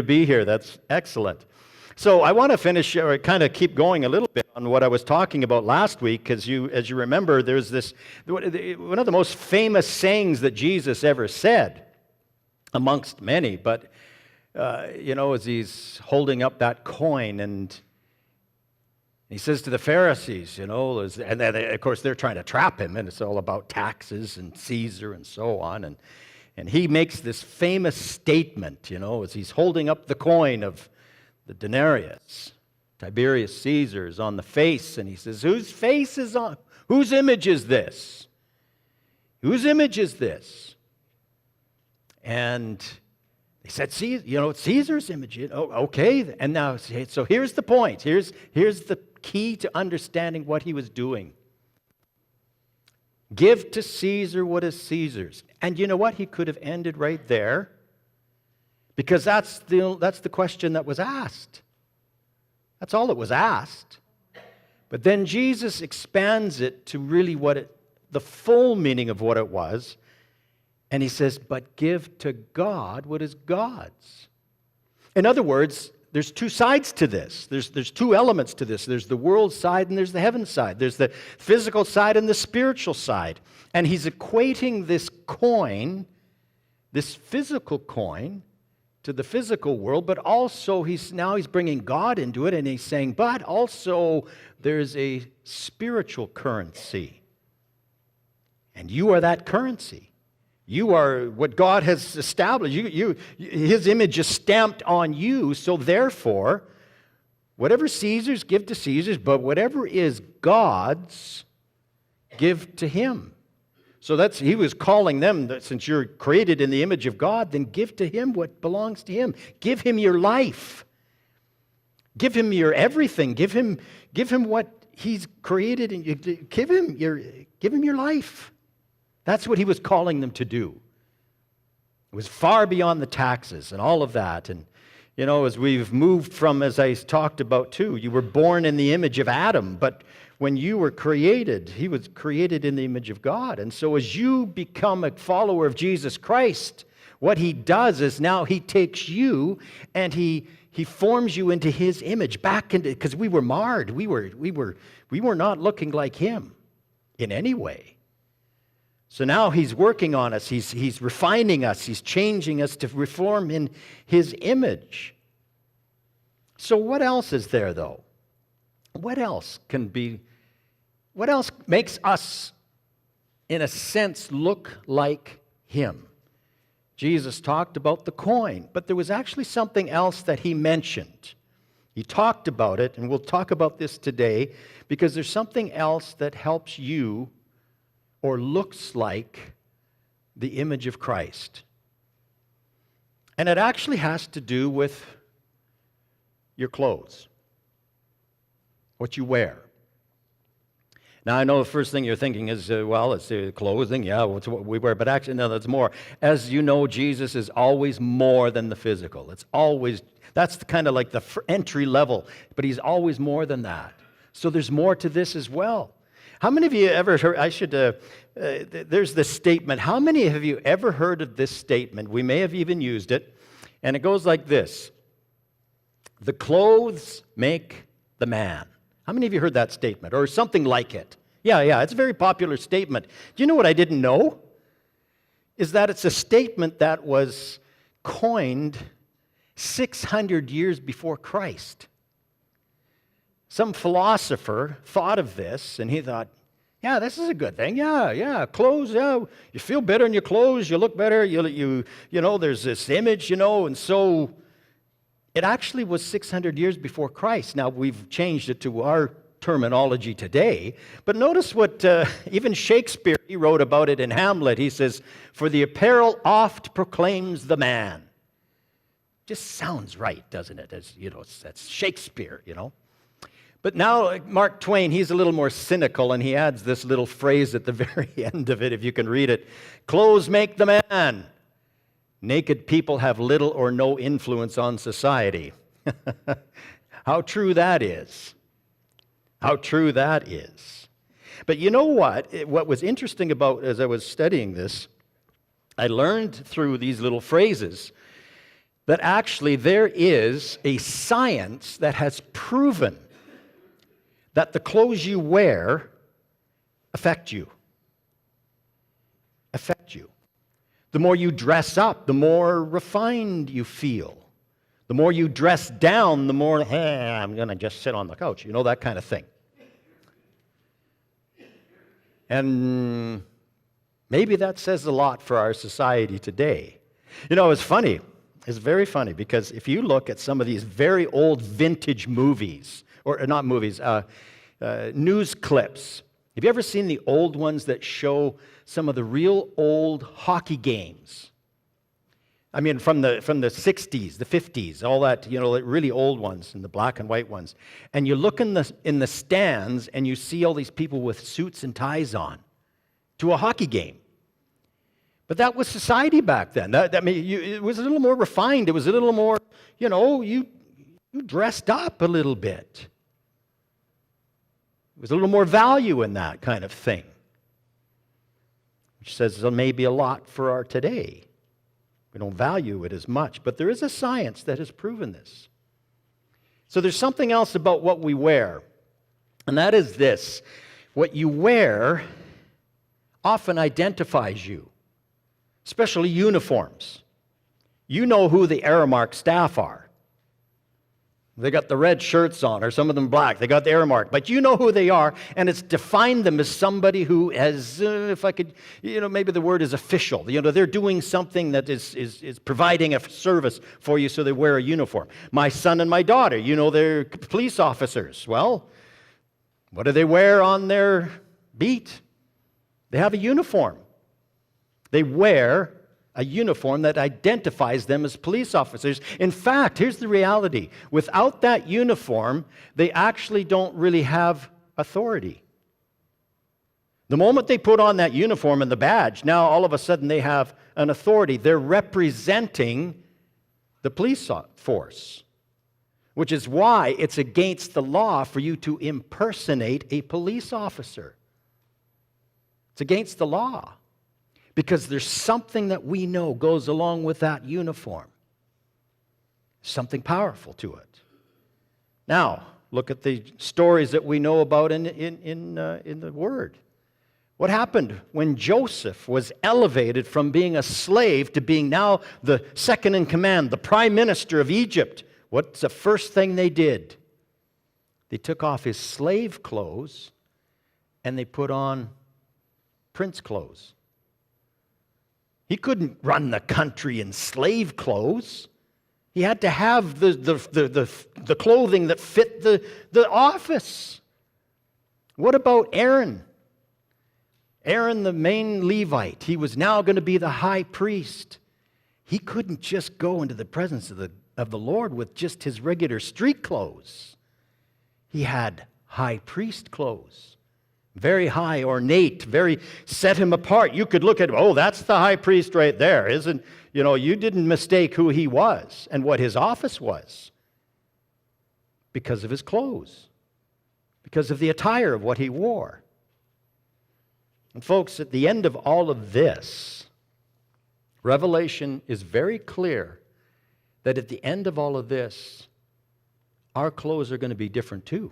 to be here. That's excellent. So I want to finish, or kind of keep going a little bit on what I was talking about last week, because as you remember, there's this, one of the most famous sayings that Jesus ever said, amongst many, but, as he's holding up that coin, and he says to the Pharisees, and then, of course, they're trying to trap him, and it's all about taxes and Caesar and so on, and he makes this famous statement, as he's holding up the coin of the denarius, Tiberius Caesar's, on the face, and he says, whose face is on? Whose image is this? Whose image is this? And they said, it's Caesar's image. Okay, and now, so here's the point. Here's the key to understanding what he was doing. Give to Caesar what is Caesar's. And you know what? He could have ended right there, because that's the question that was asked. That's all that was asked. But then Jesus expands it to really the full meaning of what it was. And he says, but give to God what is God's. In other words, there's two sides to this. There's two elements to this. There's the world side and there's the heaven side. There's the physical side and the spiritual side. And he's equating this coin, this physical coin, to the physical world, but also he's bringing God into it, and he's saying, but also there's a spiritual currency. And you are that currency. You are what God has established. His image is stamped on you, so therefore, whatever Caesar's, give to Caesar's, but whatever is God's, give to him. So he was calling them, that since you're created in the image of God, then give to him what belongs to him. Give him your life. Give him your everything. Give him what he's created, and give him your life. That's what he was calling them to do. It was far beyond the taxes and all of that. And as we've moved from, as I talked about too, you were born in the image of Adam, but when you were created, he was created in the image of God. And so as you become a follower of Jesus Christ, what he does is now he takes you and he forms you into his image, back into, because we were marred. We were not looking like him in any way. So now he's working on us. He's refining us. He's changing us to reform in his image. So what else is there, though? What else makes us, in a sense, look like him? Jesus talked about the coin, but there was actually something else that he mentioned. He talked about it, and we'll talk about this today, because there's something else that helps you or looks like the image of Christ. And it actually has to do with your clothes, what you wear. Now, I know the first thing you're thinking is, it's clothing, it's what we wear, but actually, no, that's more. As you know, Jesus is always more than the physical. That's kind of like the entry level, but he's always more than that. So there's more to this as well. How many of you ever heard, there's this statement. How many have you ever heard of this statement? We may have even used it. And it goes like this: the clothes make the man. How many of you heard that statement? Or something like it? Yeah, it's a very popular statement. Do you know what I didn't know? Is that it's a statement that was coined 600 years before Christ. Some philosopher thought of this, and he thought, this is a good thing. Clothes, you feel better in your clothes, you look better, there's this image, and so it actually was 600 years before Christ. Now, we've changed it to our terminology today, but notice what even Shakespeare, he wrote about it in Hamlet. He says, for the apparel oft proclaims the man. Just sounds right, doesn't it? That's Shakespeare, But now, Mark Twain, he's a little more cynical, and he adds this little phrase at the very end of it, if you can read it. Clothes make the man. Naked people have little or no influence on society. How true that is. How true that is. But you know what? What was interesting about, as I was studying this, I learned through these little phrases that actually there is a science that has proven that the clothes you wear affect you. Affect you. The more you dress up, the more refined you feel. The more you dress down, the more, hey, I'm going to just sit on the couch. You know, that kind of thing. And maybe that says a lot for our society today. You know, it's funny. It's very funny because if you look at some of these very old vintage movies, or not movies, news clips. Have you ever seen the old ones that show some of the real old hockey games? I mean, from the 60s, the 50s, all that, you know, really old ones and the black and white ones. And you look in the stands and you see all these people with suits and ties on to a hockey game. But that was society back then. It was a little more refined. It was a little more, you know, you dressed up a little bit. There was a little more value in that kind of thing, which says maybe a lot for our today. We don't value it as much, but there is a science that has proven this. So there's something else about what we wear, and that is this. What you wear often identifies you, especially uniforms. You know who the Aramark staff are. They got the red shirts on, or some of them black. They got the Aramark, but you know who they are, and it's defined them as somebody who has, if I could, you know, maybe the word is official. You know, they're doing something that is providing a service for you, so they wear a uniform. My son and my daughter, you know, they're police officers. Well, what do they wear on their beat? They have a uniform. They wear a uniform that identifies them as police officers. In fact, here's the reality. Without that uniform, they actually don't really have authority. The moment they put on that uniform and the badge, now all of a sudden they have an authority. They're representing the police force, which is why it's against the law for you to impersonate a police officer. It's against the law. Because there's something that we know goes along with that uniform. Something powerful to it. Now, look at the stories that we know about in the Word. What happened when Joseph was elevated from being a slave to being now the second in command, the prime minister of Egypt? What's the first thing they did? They took off his slave clothes and they put on prince clothes. He couldn't run the country in slave clothes. He had to have the clothing that fit the office. What about Aaron? Aaron, the main Levite, he was now going to be the high priest. He couldn't just go into the presence of the Lord with just his regular street clothes. He had high priest clothes. Very high, ornate, very set him apart. You could look at him, oh, that's the high priest right there, isn't? You know, you didn't mistake who he was and what his office was because of his clothes, because of the attire of what he wore. And folks, at the end of all of this, Revelation is very clear that at the end of all of this, our clothes are going to be different too.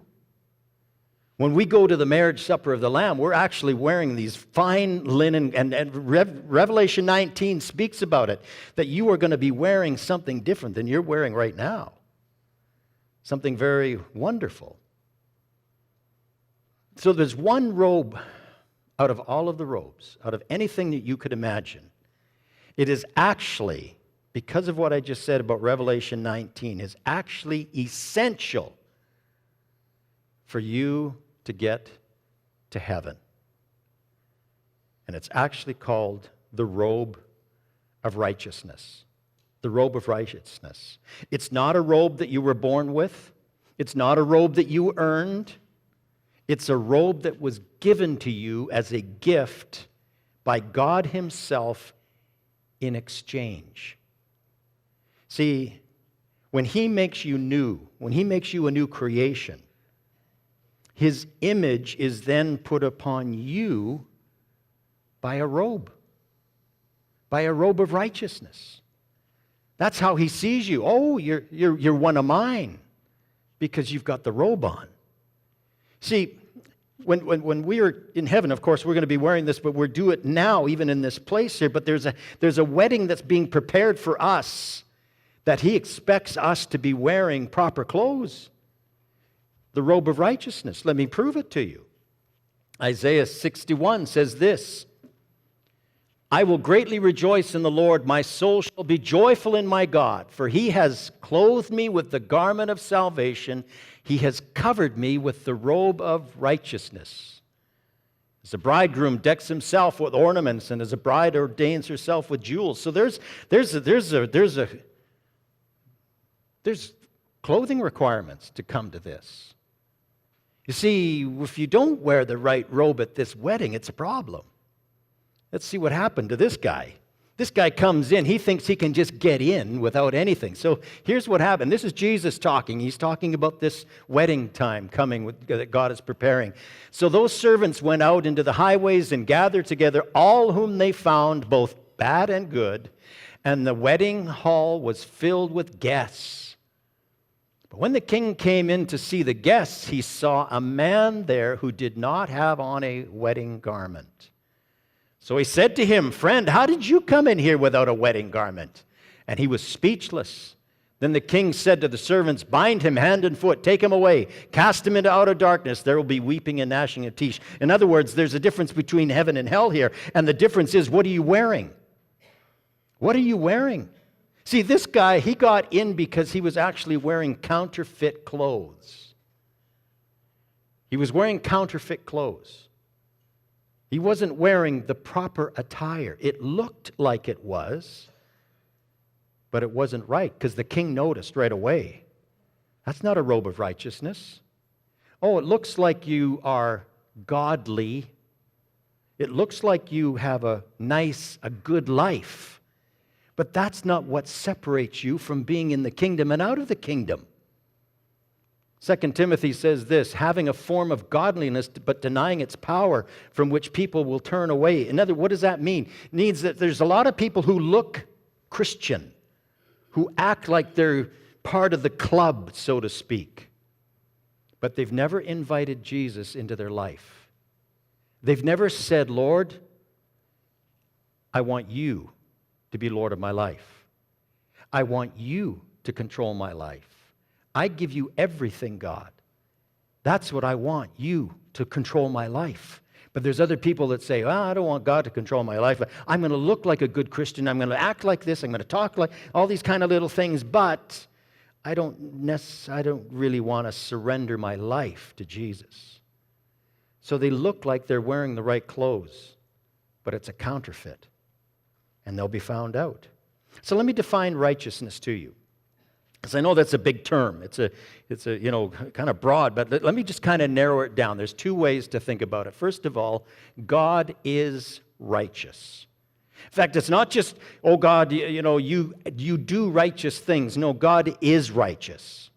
When we go to the marriage supper of the Lamb, we're actually wearing these fine linen, and Revelation 19 speaks about it, that you are going to be wearing something different than you're wearing right now. Something very wonderful. So there's one robe out of all of the robes, out of anything that you could imagine. It is actually, because of what I just said about Revelation 19, is actually essential for you to get to heaven. And it's actually called the robe of righteousness. The robe of righteousness. It's not a robe that you were born with. It's not a robe that you earned. It's a robe that was given to you as a gift by God Himself in exchange. See, when He makes you new, when He makes you a new creation, His image is then put upon you by a robe of righteousness. That's how he sees you. Oh, you're one of mine because you've got the robe on. See, when we are in heaven, of course, we're going to be wearing this, but we're do it now, even in this place here. But there's a wedding that's being prepared for us that he expects us to be wearing proper clothes. The robe of righteousness. Let me prove it to you. Isaiah 61 says this, I will greatly rejoice in the Lord. My soul shall be joyful in my God, for he has clothed me with the garment of salvation. He has covered me with the robe of righteousness. As a bridegroom decks himself with ornaments, and as a bride ordains herself with jewels. So there's clothing requirements to come to this. You see, if you don't wear the right robe at this wedding, it's a problem. Let's see what happened to this guy. This guy comes in. He thinks he can just get in without anything. So here's what happened. This is Jesus talking. He's talking about this wedding time coming that God is preparing. So those servants went out into the highways and gathered together all whom they found, both bad and good, and the wedding hall was filled with guests. But when the king came in to see the guests, he saw a man there who did not have on a wedding garment. So he said to him, Friend, how did you come in here without a wedding garment? And he was speechless. Then the king said to the servants, Bind him hand and foot, take him away, cast him into outer darkness. There will be weeping and gnashing of teeth. In other words, there's a difference between heaven and hell here. And the difference is, what are you wearing? What are you wearing? See, this guy, he got in because he was actually wearing counterfeit clothes. He was wearing counterfeit clothes. He wasn't wearing the proper attire. It looked like it was, but it wasn't right because the king noticed right away. That's not a robe of righteousness. Oh, it looks like you are godly. It looks like you have a good life. But that's not what separates you from being in the kingdom and out of the kingdom. 2 Timothy says this, having a form of godliness but denying its power, from which people will turn away. In other words, what does that mean? It means that there's a lot of people who look Christian, who act like they're part of the club, so to speak. But they've never invited Jesus into their life. They've never said, Lord, I want you to be Lord of my life. I want you to control my life. I give you everything, God. That's what I want, you to control my life. But there's other people that say, I don't want God to control my life. I'm going to look like a good Christian. I'm going to act like this. I'm going to talk like all these kind of little things. But I don't really want to surrender my life to Jesus. So they look like they're wearing the right clothes, but it's a counterfeit. And they'll be found out. So let me define righteousness to you. Because I know that's a big term. It's a kind of broad, but let me just kind of narrow it down. There's two ways to think about it. First of all, God is righteous. In fact, it's not just, oh God, you do righteous things. No, God is righteous.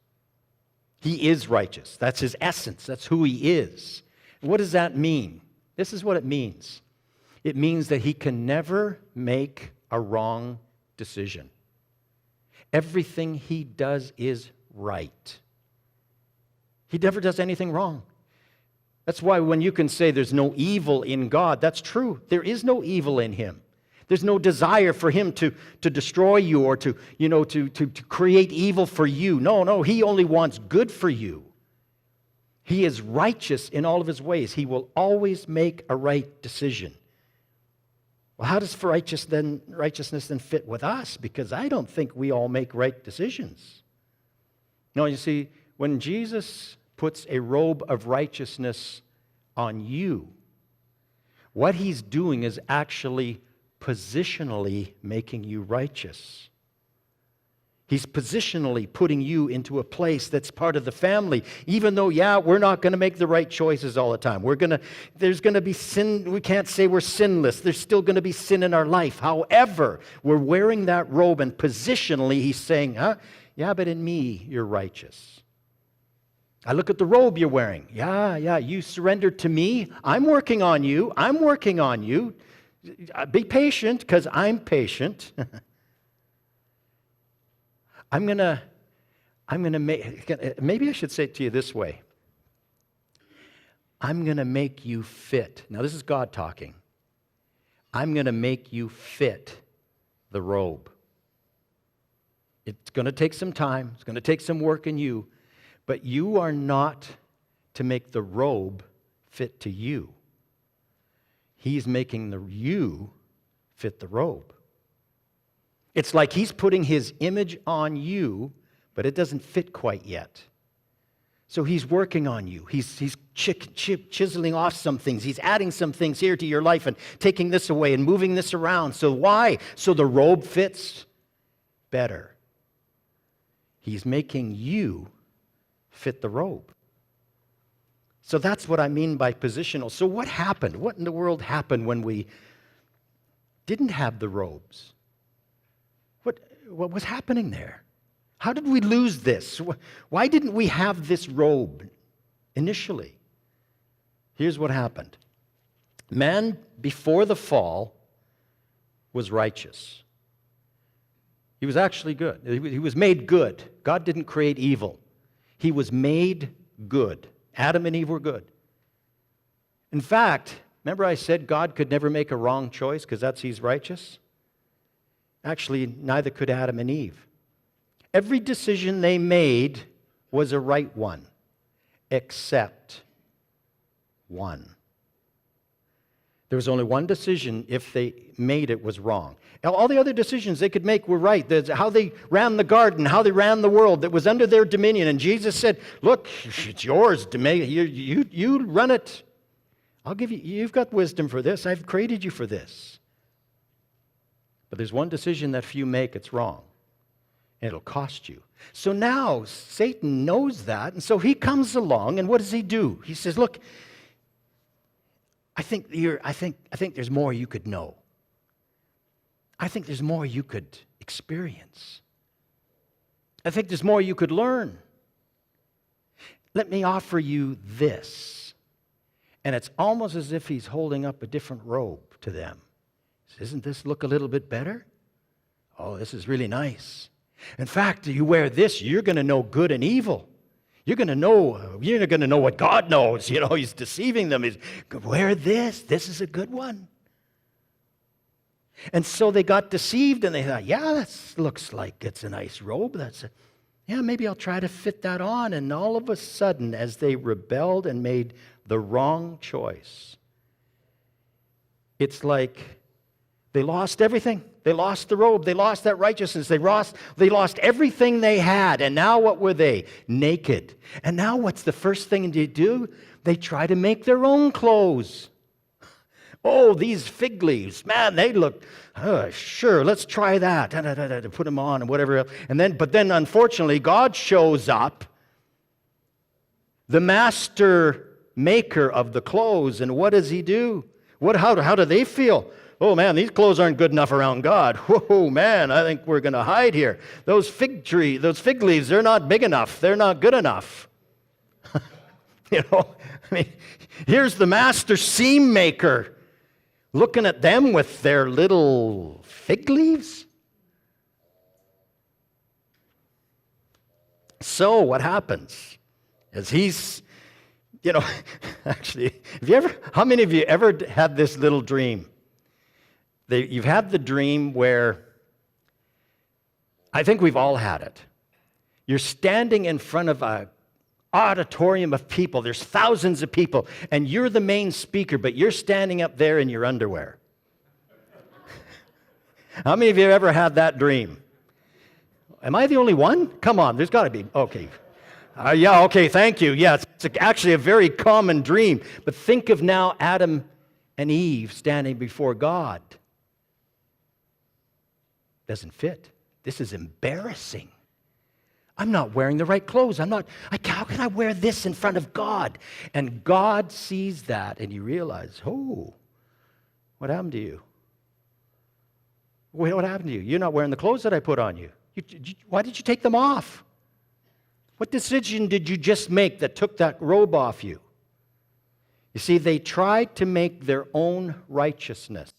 He is righteous. That's his essence. That's who he is. What does that mean? This is what it means. It means that he can never make a wrong decision. Everything he does is right. He never does anything wrong. That's why when you can say there's no evil in God, that's true. There is no evil in him. There's no desire for him to destroy you or to create evil for you. No, he only wants good for you. He is righteous in all of his ways. He will always make a right decision. Well, how does righteousness then fit with us? Because I don't think we all make right decisions. No, you see, when Jesus puts a robe of righteousness on you, what he's doing is actually positionally making you righteous. He's positionally putting you into a place that's part of the family, even though, we're not going to make the right choices all the time. There's going to be sin. We can't say we're sinless. There's still going to be sin in our life. However, we're wearing that robe, and positionally, he's saying, but in me, you're righteous. I look at the robe you're wearing. You surrendered to me. I'm working on you. Be patient, because I'm patient. I'm gonna make, maybe I should say it to you this way. I'm gonna make you fit. Now this is God talking. I'm gonna make you fit the robe. It's gonna take some time. It's gonna take some work in you. But you are not to make the robe fit to you. He's making you fit the robe. It's like he's putting his image on you, but it doesn't fit quite yet. So he's working on you. He's chiseling off some things. He's adding some things here to your life and taking this away and moving this around. So why? So the robe fits better. He's making you fit the robe. So that's what I mean by positional. So what happened? What in the world happened when we didn't have the robes? What was happening there? How did we lose this? Why didn't we have this robe initially? Here's what happened. Man, before the fall, was righteous. He was actually good. He was made good. God didn't create evil. He was made good. Adam and Eve were good. In fact, remember I said God could never make a wrong choice because he's righteous? Actually, neither could Adam and Eve. Every decision they made was a right one, except one. There was only one decision, if they made it, was wrong. All the other decisions they could make were right. There's how they ran the garden, how they ran the world, that was under their dominion. And Jesus said, look, it's yours. You run it. I'll give you, you've got wisdom for this. I've created you for this. But there's one decision that few make, it's wrong. And it'll cost you. So now Satan knows that, and so he comes along, and what does he do? He says, look, I think there's more you could know. I think there's more you could experience. I think there's more you could learn. Let me offer you this. And it's almost as if he's holding up a different robe to them. Doesn't this look a little bit better? Oh, this is really nice. In fact, you wear this, you're going to know good and evil. You're going to know what God knows. You know, he's deceiving them. Wear this. This is a good one. And so they got deceived and they thought, yeah, that looks like it's a nice robe. Yeah, maybe I'll try to fit that on. And all of a sudden, as they rebelled and made the wrong choice, it's like they lost everything. They lost the robe. They lost that righteousness. They lost everything they had. And now what were they? Naked. And now what's the first thing they do? They try to make their own clothes. Oh, these fig leaves. Man, they look, sure, let's try that. To put them on and whatever else. But then, unfortunately, God shows up, the master maker of the clothes, and what does he do? How do they feel? Oh, man, these clothes aren't good enough around God. Whoa, man, I think we're going to hide here. Those fig leaves, they're not big enough. They're not good enough. Here's the master seam maker looking at them with their little fig leaves. So what happens is he's, actually, how many of you ever had this little dream? You've had the dream where, I think we've all had it. You're standing in front of an auditorium of people. There's thousands of people, and you're the main speaker, but you're standing up there in your underwear. How many of you have ever had that dream? Am I the only one? Come on, there's got to be. Okay. Yeah, okay, thank you. Yeah, it's actually a very common dream. But think of now Adam and Eve standing before God. Doesn't fit. This is embarrassing. I'm not wearing the right clothes. How can I wear this in front of God? And God sees that and you realize, oh, what happened to you? What happened to you? You're not wearing the clothes that I put on you. Why did you take them off? What decision did you just make that took that robe off you? You see, they tried to make their own righteousness,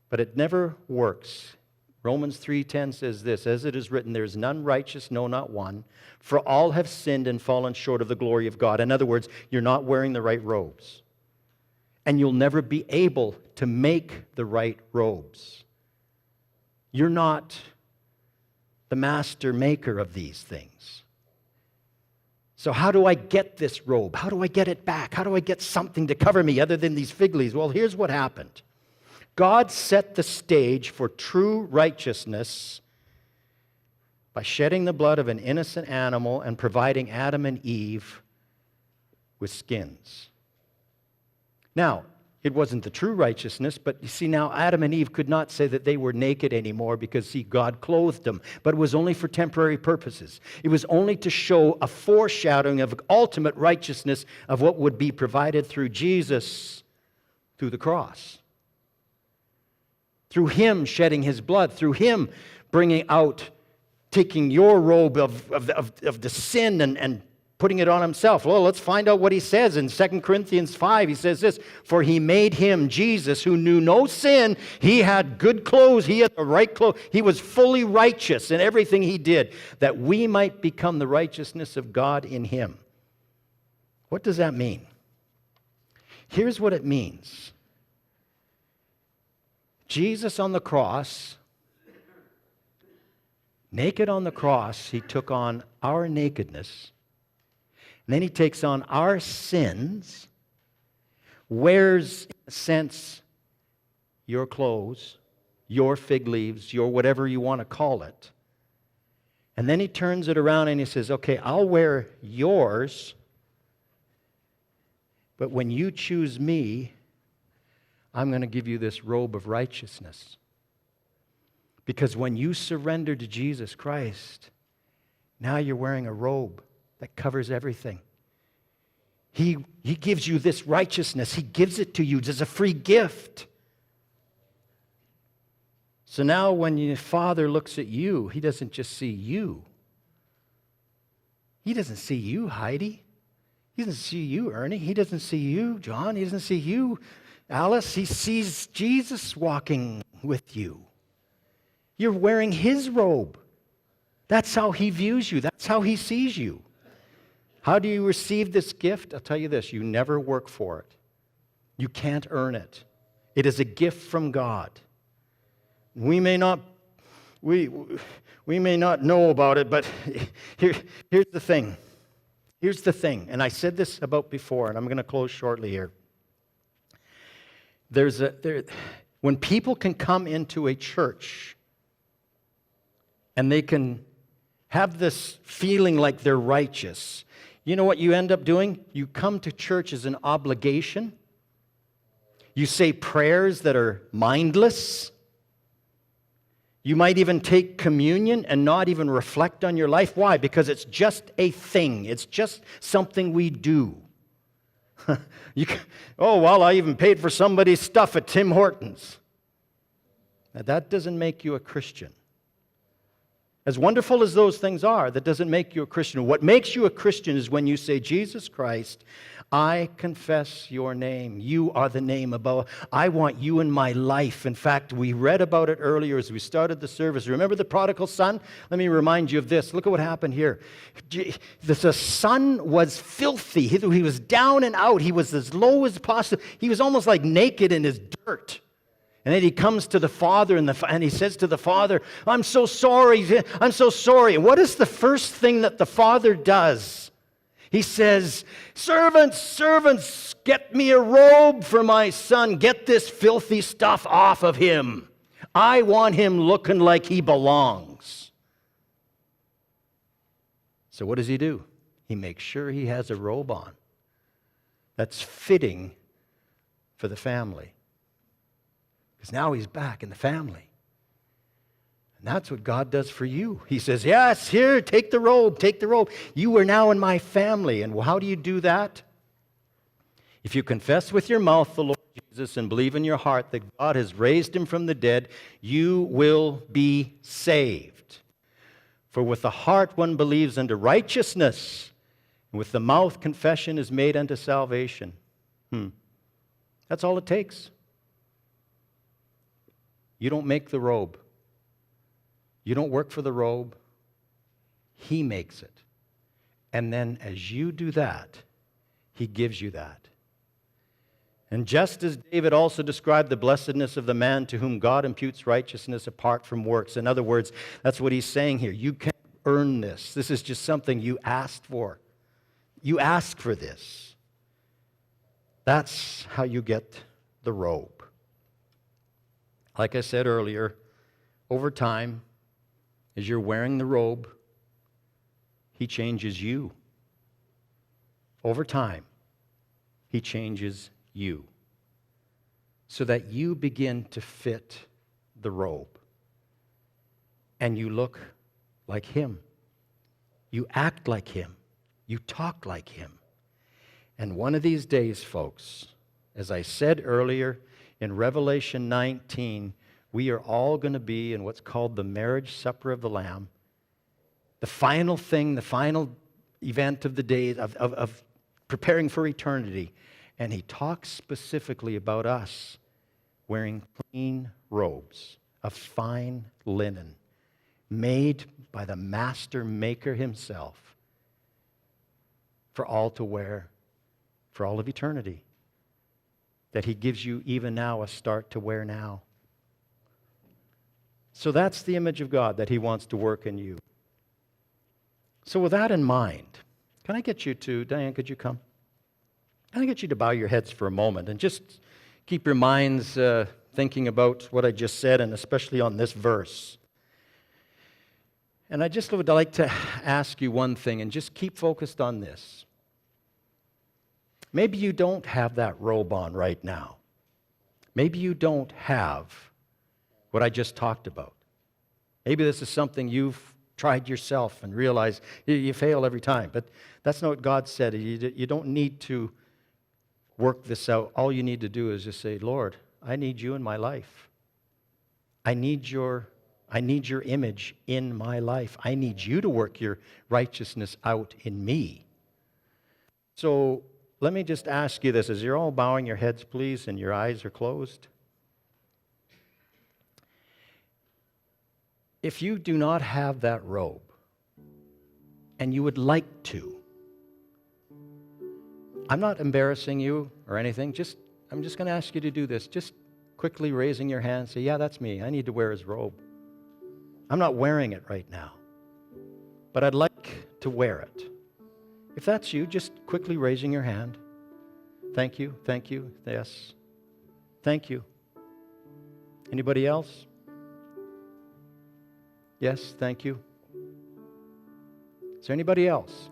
but it never works. Romans 3:10 says this, as it is written, there is none righteous, no, not one, for all have sinned and fallen short of the glory of God. In other words, you're not wearing the right robes. And you'll never be able to make the right robes. You're not the master maker of these things. So how do I get this robe? How do I get it back? How do I get something to cover me other than these fig leaves? Well, here's what happened. God set the stage for true righteousness by shedding the blood of an innocent animal and providing Adam and Eve with skins. Now, it wasn't the true righteousness, but you see now Adam and Eve could not say that they were naked anymore because, see, God clothed them. But it was only for temporary purposes. It was only to show a foreshadowing of ultimate righteousness of what would be provided through Jesus through the cross. Through Him shedding His blood, through Him bringing out, taking your robe of the sin and putting it on Himself. Well, let's find out what He says in 2 Corinthians 5. He says this, for He made Him, Jesus, who knew no sin. He had good clothes. He had the right clothes. He was fully righteous in everything He did, that we might become the righteousness of God in Him. What does that mean? Here's what it means. Jesus on the cross, naked on the cross, He took on our nakedness. And then He takes on our sins, wears, in a sense, your clothes, your fig leaves, your whatever you want to call it. And then He turns it around and He says, okay, I'll wear yours, but when you choose me, I'm going to give you this robe of righteousness. Because when you surrender to Jesus Christ, now you're wearing a robe that covers everything. He gives you this righteousness. He gives it to you as a free gift. So now when your Father looks at you, He doesn't just see you. He doesn't see you, Heidi. He doesn't see you, Ernie. He doesn't see you, John. He doesn't see you, Alice. He sees Jesus walking with you. You're wearing His robe. That's how He views you. That's how He sees you. How do you receive this gift? I'll tell you this, you never work for it. You can't earn it. It is a gift from God. We may not know about it, but here's the thing. Here's the thing, and I said this about before, and I'm going to close shortly here. When people can come into a church and they can have this feeling like they're righteous, you know what you end up doing? You come to church as an obligation. You say prayers that are mindless. You might even take communion and not even reflect on your life. Why? Because it's just a thing. It's just something we do. I even paid for somebody's stuff at Tim Hortons. Now, that doesn't make you a Christian. As wonderful as those things are, that doesn't make you a Christian. What makes you a Christian is when you say, Jesus Christ, I confess your name. You are the name above. I want you in my life. In fact, we read about it earlier as we started the service. Remember the prodigal son? Let me remind you of this. Look at what happened here. The son was filthy. He was down and out. He was as low as possible. He was almost like naked in his dirt. And then he comes to the father and he says to the father, I'm so sorry. I'm so sorry. And what is the first thing that the father does? He says, servants, get me a robe for my son. Get this filthy stuff off of him. I want him looking like he belongs. So what does he do? He makes sure he has a robe on that's fitting for the family. Because now he's back in the family. And that's what God does for you. He says, yes, here, take the robe, take the robe. You are now in my family. And how do you do that? If you confess with your mouth the Lord Jesus and believe in your heart that God has raised him from the dead, you will be saved. For with the heart one believes unto righteousness, and with the mouth confession is made unto salvation. That's all it takes. You don't make the robe. You don't work for the robe. He makes it. And then as you do that, He gives you that. And just as David also described the blessedness of the man to whom God imputes righteousness apart from works. In other words, that's what he's saying here. You can't earn this. This is just something you asked for. You ask for this. That's how you get the robe. Like I said earlier, over time, as you're wearing the robe, He changes you. Over time, He changes you so that you begin to fit the robe and you look like Him. You act like Him. You talk like Him. And one of these days, folks, as I said earlier, in Revelation 19, we are all going to be in what's called the marriage supper of the Lamb. The final thing, the final event of the day of preparing for eternity. And He talks specifically about us wearing clean robes of fine linen, made by the master maker Himself for all to wear for all of eternity. That He gives you even now a start to wear now. So that's the image of God that He wants to work in you. So with that in mind, can I get you to, Diane, could you come? Can I get you to bow your heads for a moment and just keep your minds thinking about what I just said, and especially on this verse. And I just would like to ask you one thing, and just keep focused on this. Maybe you don't have that robe on right now. Maybe you don't have what I just talked about. Maybe this is something you've tried yourself and realized you fail every time. But that's not what God said. You don't need to work this out. All you need to do is just say, Lord, I need you in my life. I need your image in my life. I need you to work your righteousness out in me. So let me just ask you this. As you're all bowing your heads, please, and your eyes are closed. If you do not have that robe, and you would like to, I'm not embarrassing you or anything. I'm just going to ask you to do this. Just quickly raising your hand, say, yeah, that's me. I need to wear His robe. I'm not wearing it right now, but I'd like to wear it. If that's you, just quickly raising your hand. Thank you, yes. Thank you. Anybody else? Yes, thank you. Is there anybody else?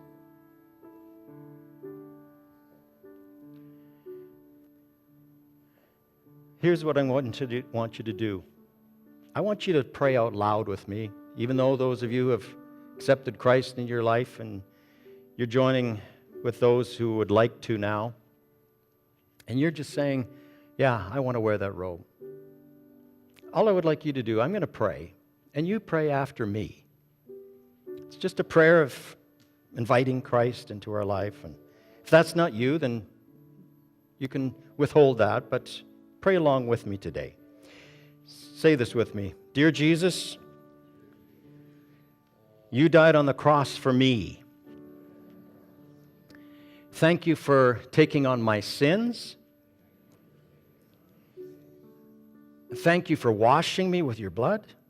Here's what I want you to do. I want you to pray out loud with me, even though those of you who have accepted Christ in your life and you're joining with those who would like to now. And you're just saying, yeah, I want to wear that robe. All I would like you to do, I'm going to pray, and you pray after me. It's just a prayer of inviting Christ into our life. And if that's not you, then you can withhold that, but pray along with me today. Say this with me. Dear Jesus, you died on the cross for me. Thank you for taking on my sins. Thank you for washing me with your blood.